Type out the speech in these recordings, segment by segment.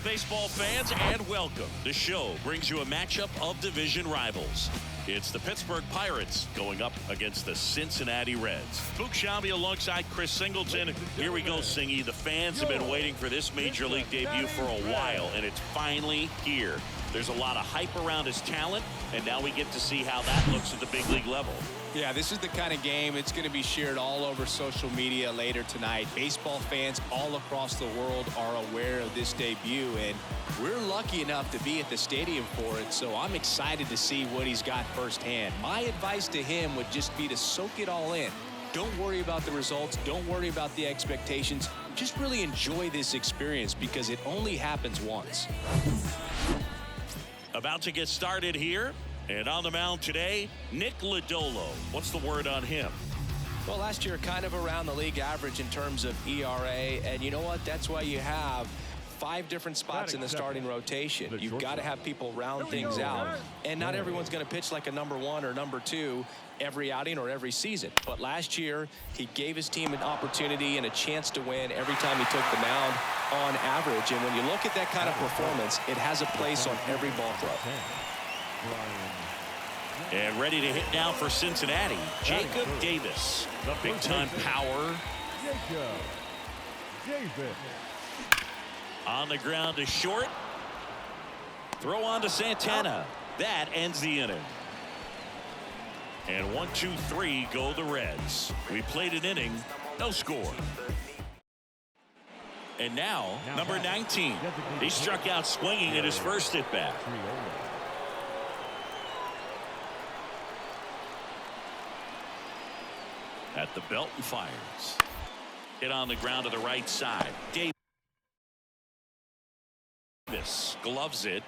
baseball fans, and welcome. The show brings you a matchup of division rivals. It's the Pittsburgh Pirates going up against the Cincinnati Reds. Book Shambi alongside Chris Singleton. Here we go, Singy. The fans have been waiting for this major league debut for a while, and it's finally here. There's a lot of hype around his talent, and now we get to see how that looks at the big league level. Yeah, this is the kind of game it's going to be shared all over social media later tonight. Baseball fans all across the world are aware of this debut, and we're lucky enough to be at the stadium for it, so I'm excited to see what he's got firsthand. My advice to him would just be to soak it all in. Don't worry about the results. Don't worry about the expectations. Just really enjoy this experience because it only happens once. About to get started here. And on the mound today, Nick Lodolo. What's the word on him? Well, last year kind of around the league average in terms of ERA. And you know what? That's why you have 5 different spots in the starting rotation. You've got to have people round things out. And not everyone's going to pitch like a number 1 or number 2 every outing or every season. But last year, he gave his team an opportunity and a chance to win every time he took the mound on average. And when you look at that kind of performance, it has a place on every ball club. And ready to hit now for Cincinnati, Jacob Davis. Big time power. On the ground to short. Throw on to Santana. That ends the inning. And 1, 2, 3 go the Reds. We played an inning, no score. And now number 19. He struck out swinging at his first at bat. At the belt and fires. Hit on the ground to the right side. Davis gloves it.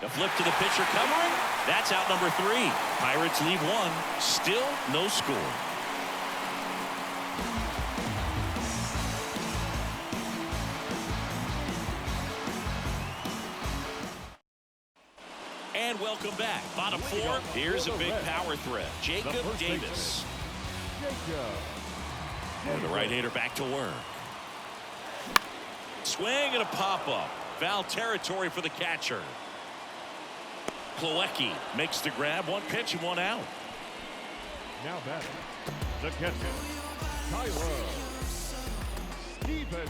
The flip to the pitcher covering. That's out number 3. Pirates leave 1. Still no score. And welcome back. Bottom 4. Here's a big power threat. Jacob Davis. And the right-hander back to work. Swing and a pop-up. Foul territory for the catcher. Plawecki makes the grab. 1 pitch and 1 out. Now batting, the catcher, Tyler Stevenson.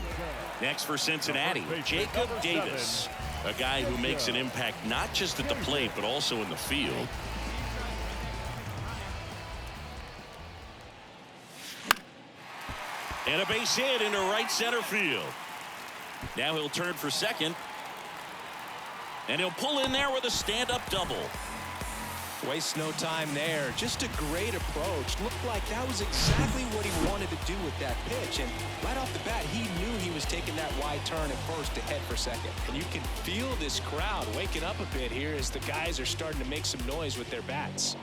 Next for Cincinnati, Jacob Davis. A guy who makes an impact not just at the plate, but also in the field. And a base hit into right center field. Now he'll turn for second. And he'll pull in there with a stand-up double. Waste no time there. Just a great approach. Looked like that was exactly what he wanted to do with that pitch. And right off the bat, he knew he was taking that wide turn at first to head for second. And you can feel this crowd waking up a bit here as the guys are starting to make some noise with their bats.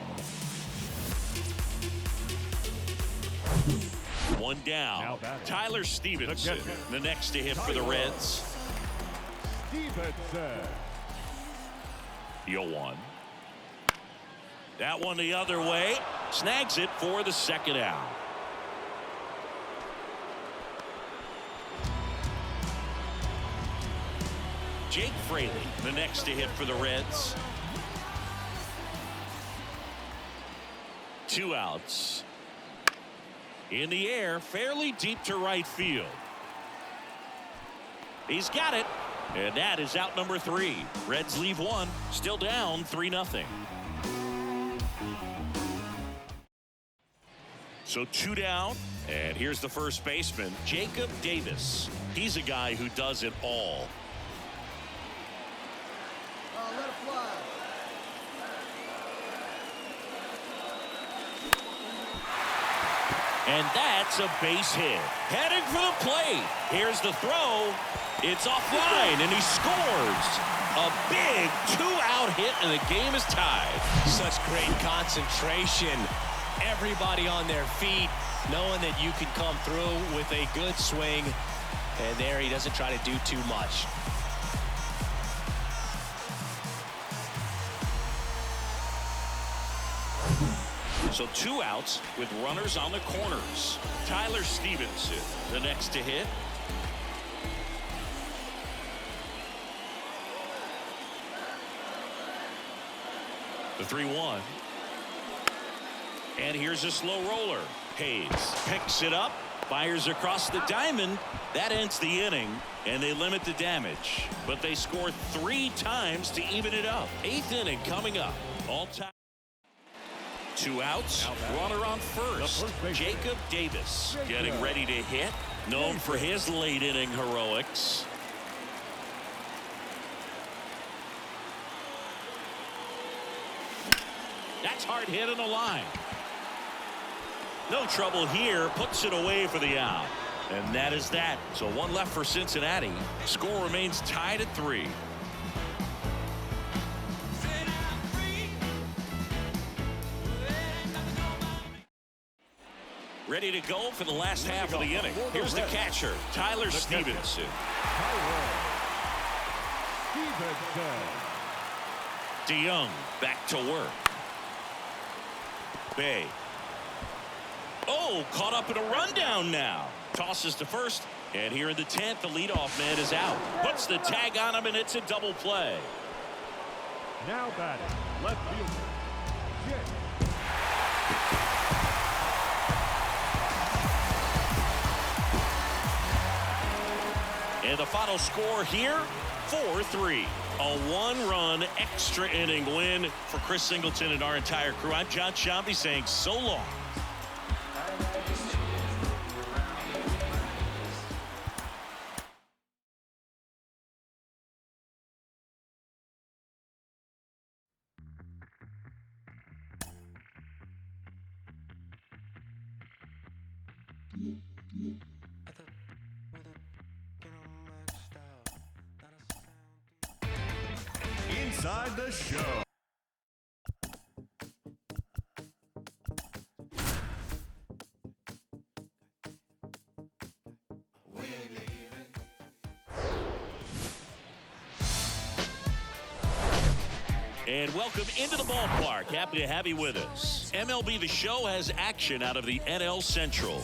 1 down. Tyler Stevenson, the next to hit for the Reds. Stevenson. 0-1. That one the other way. Snags it for the second out. Jake Fraley, the next to hit for the Reds. 2 outs. In the air, fairly deep to right field. He's got it. And that is out number 3. Reds leave 1. Still down 3-0. So 2 down. And here's the first baseman, Jacob Davis. He's a guy who does it all. Let it fly. And that's a base hit. Heading for the plate. Here's the throw. It's offline, and he scores. A big 2-out hit, and the game is tied. Such great concentration. Everybody on their feet, knowing that you can come through with a good swing. And there he doesn't try to do too much. So 2 outs with runners on the corners. Tyler Stevenson, the next to hit. The 3-1. And here's a slow roller. Hayes picks it up, fires across the diamond. That ends the inning, and they limit the damage. But they score 3 times to even it up. 8th inning coming up. All time. 2 outs. Runner on first. Jacob Davis getting ready to hit. Known for his late inning heroics. That's hard hit on the line. No trouble here. Puts it away for the out. And that is that. So 1 left for Cincinnati. Score remains tied at 3. Ready to go for the last half of the inning. Here's the catcher, Tyler Stevenson. DeYoung back to work. Bay. Oh, caught up in a rundown now. Tosses to first. And here in the 10th, the leadoff man is out. Puts the tag on him, and it's a double play. Now batting, left fielder, Jake. And the final score here, 4-3. A 1-run extra inning win for Chris Singleton and our entire crew. I'm John Shambi saying so long. Inside the show. And welcome into the ballpark. Happy to have you with us. MLB The Show has action out of the NL Central.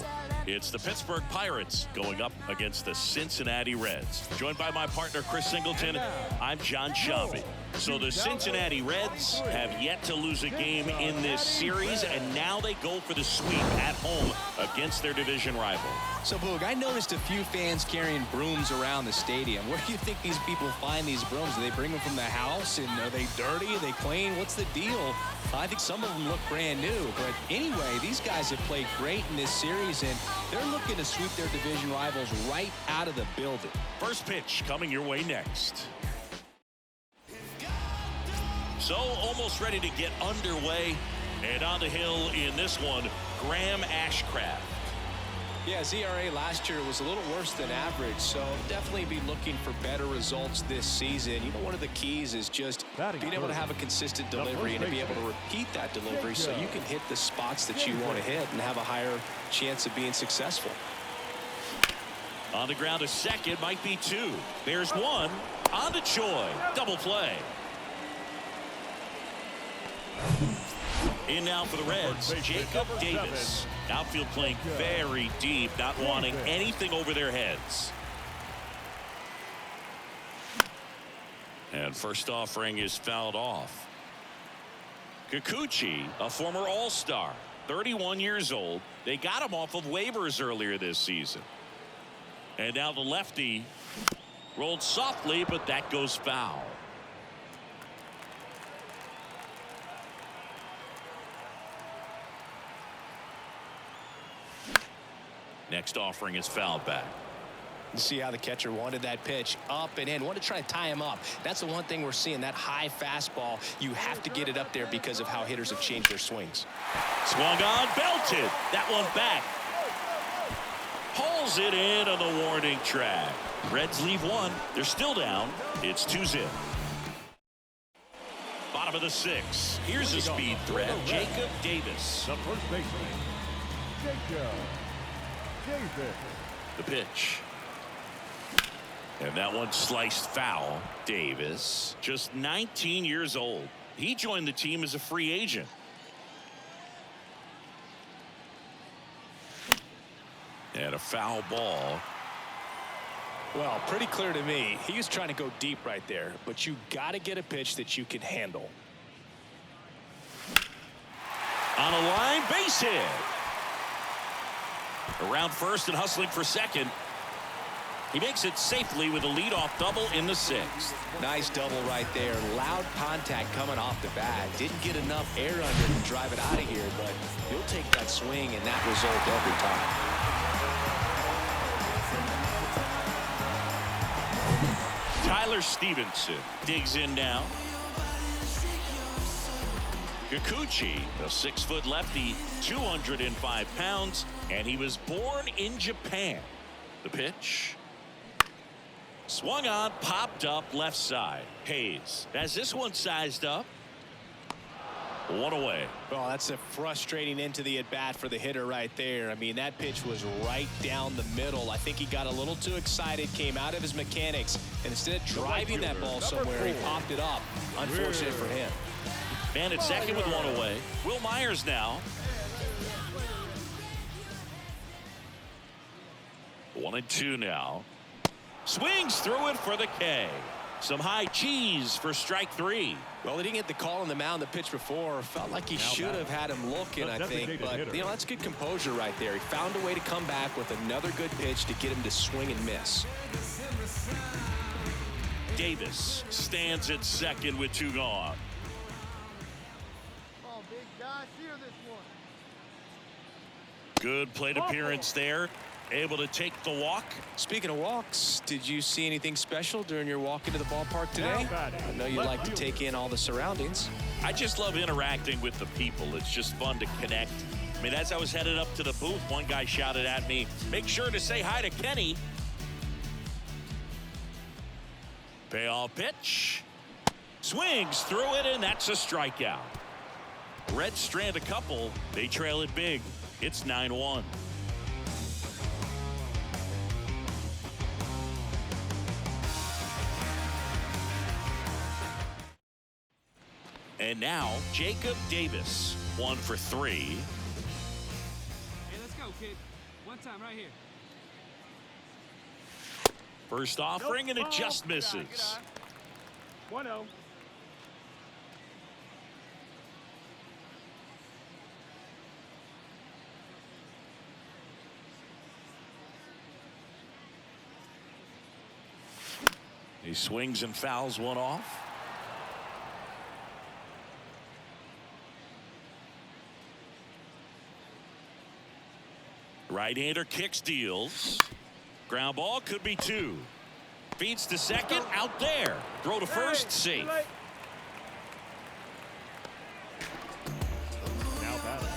It's the Pittsburgh Pirates going up against the Cincinnati Reds. Joined by my partner, Chris Singleton, I'm John Shambi. So the Cincinnati Reds have yet to lose a game in this series, and now they go for the sweep at home against their division rival. So, Boog, I noticed a few fans carrying brooms around the stadium. Where do you think these people find these brooms? Do they bring them from the house? And are they dirty? Are they clean? What's the deal? I think some of them look brand new. But anyway, these guys have played great in this series, and they're looking to sweep their division rivals right out of the building. First pitch coming your way next. So almost ready to get underway. And on the hill in this one, Graham Ashcraft. Yeah, his ERA last year was a little worse than average, so definitely be looking for better results this season. You know, one of the keys is just being able to have a consistent delivery and to be able to repeat that delivery so you can hit the spots that you want to hit and have a higher chance of being successful. On the ground to second, might be 2. There's 1. On to Choi. Double play. In now for the Reds, Jacob Davis. Outfield playing very deep, not wanting anything over their heads. And first offering is fouled off. Kikuchi, a former All-Star, 31 years old. They got him off of waivers earlier this season. And now the lefty rolled softly, but that goes foul. Next offering is fouled back. You see how the catcher wanted that pitch up and in. Want to try to tie him up. That's the one thing we're seeing, that high fastball. You have to get it up there because of how hitters have changed their swings. Swung on, belted. That one back. Hauls it in on the warning track. Reds leave 1. They're still down. It's 2-0. Bottom of the 6th. Here's a speed threat, Jacob Davis. The first baseman, Jacob Davis. The pitch. And that one sliced foul. Davis, just 19 years old. He joined the team as a free agent. And a foul ball. Well, pretty clear to me. He was trying to go deep right there, but you got to get a pitch that you can handle. On a line, base hit. Around first and hustling for second. He makes it safely with a leadoff double in the 6th. Nice double right there. Loud contact coming off the bat. Didn't get enough air under to drive it out of here, but he'll take that swing and that result every time. Tyler Stevenson digs in now. Kikuchi, a 6-foot lefty, 205 pounds, and he was born in Japan. The pitch. Swung on, popped up left side. Hayes has this one sized up. 1 away. Well, that's a frustrating into the at bat for the hitter right there. I mean, that pitch was right down the middle. I think he got a little too excited, came out of his mechanics, and instead of driving that ball somewhere, he popped it up. Unfortunate for him. Man at second with 1 away. Will Myers now. 1-2 now. Swings through it for the K. Some high cheese for strike 3. Well, he didn't get the call on the mound the pitch before. Felt like he should have had him looking, I think. But, you know, that's good composure right there. He found a way to come back with another good pitch to get him to swing and miss. Davis stands at second with 2 gone. Come on, big guy. Steer this one. Good plate appearance there. Able to take the walk. Speaking of walks, did you see anything special during your walk into the ballpark today? I know you like to take in all the surroundings. I just love interacting with the people. It's just fun to connect. I mean, as I was headed up to the booth, one guy shouted at me, "Make sure to say hi to Kenny." Payoff pitch. Swings through it, and that's a strikeout. Reds strand a couple. They trail it big. It's 9-1. And now, Jacob Davis, 1 for 3. Hey, let's go, kid. One time right here. First offering, and it just misses. 1-0. He swings and fouls one off. Right-hander kicks, deals. Ground ball, could be 2. Feeds to second, out there. Throw to first, safe. Now batting.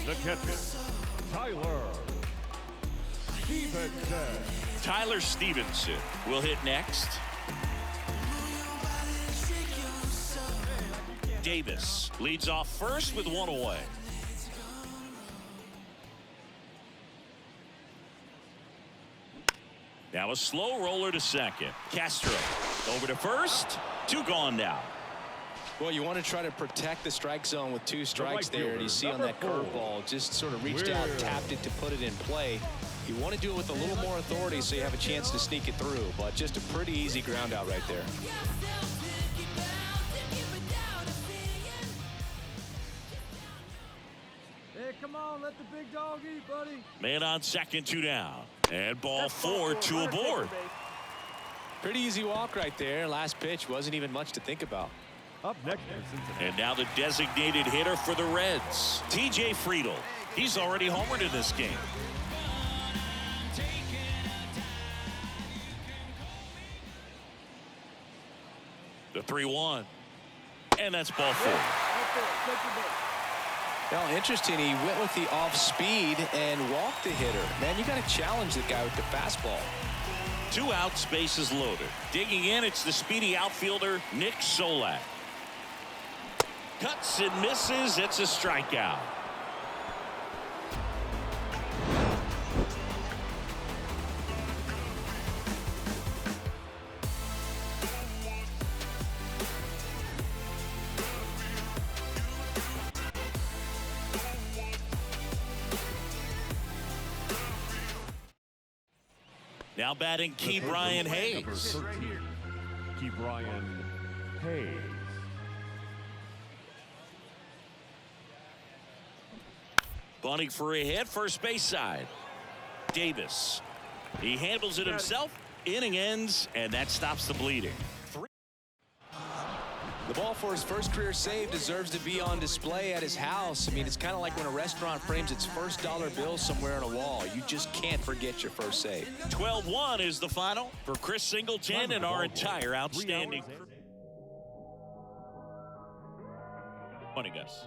The catcher, Tyler Stevenson. Tyler Stevenson will hit next. Davis leads off first with 1 away. Now a slow roller to second. Castro over to first. 2 gone now. Well, you want to try to protect the strike zone with 2 strikes there. And you see on that curveball, just sort of reached out, tapped it to put it in play. You want to do it with a little more authority so you have a chance to sneak it through. But just a pretty easy ground out right there. Hey, come on. Let the big dog eat, buddy. Man on second, 2 down. And ball 4, 2 aboard. Pretty easy walk right there. Last pitch wasn't even much to think about. Up next in Cincinnati. And now the designated hitter for the Reds, TJ Friedl. He's already homered in this game. The 3-1. And that's ball 4. Well, interesting. He went with the off speed and walked the hitter. Man, you got to challenge the guy with the fastball. 2 outs, bases loaded. Digging in, it's the speedy outfielder, Nick Solak. Cuts and misses. It's a strikeout. Now batting Key Brian Hayes. Key Brian Hayes. Bunting for a hit, first base side. Davis. He handles it himself. Inning ends, and that stops the bleeding. The ball for his first career save deserves to be on display at his house. I mean, it's kind of like when a restaurant frames its first dollar bill somewhere on a wall. You just can't forget your first save. 12-1 is the final for Chris Singleton and our entire outstanding. Joining us